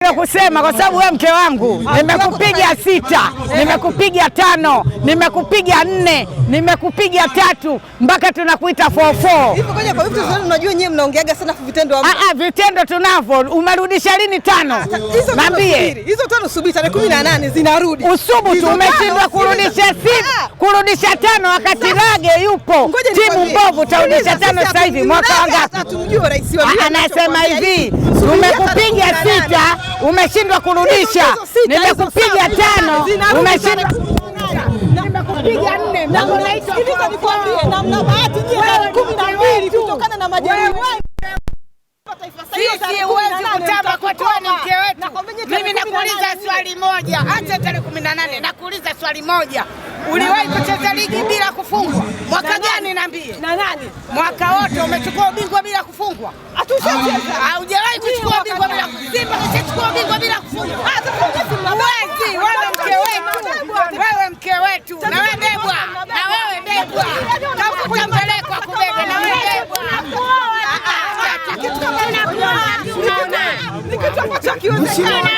nashindwa kusema kwa sababu wewe mke wangu, nimekupiga 6, nimekupiga 5, nimekupiga 4, nimekupiga 3 mpaka tunakuita 44. Hivi kwa vitu zenu unajua nyewe mnaongeaga sana vitendo. Vitendo tunavyo. Umerudisha lini 5? Niambie. Hizo 5 subiri tarehe 18 zinarudi. Usubutu umeshindwa kurudisha 6, kurudisha 5 wakati Rage yupo. Timu mbovu tarudisha 5 sasa hivi mwaka wangapi? Hatumjui rais wa anasema hivi, umekupiga 6, umeshindwa kurudisha. Nimekupiga 5, umeshindwa. Nimekupiga 4, na unasikiliza nikwambie, na mna bahati nyie 12 kutokana na majeruhi. Sisi huwezi kutamba kwa tuani mke wetu. Mimi nakuuliza swali moja, acha tarehe 18, nakuuliza swali moja. Uliwahi kucheza ligi bila kufungwa? Mwaka gani niambie? Na nani? Mwaka wote umechukua ubingwa bila kufungwa? Hatushacheza. Haujawahi kuchukua ubingwa bila kufungwa. Simba kachukua ubingwa bila kufungwa. Huwezi, wewe mke wetu. Wewe mke wetu. Na wewe bebwa. Na wewe bebwa. Tafuta mbeleko akubebe na wewe bebwa. Ni kitu ambacho hakiwezekani.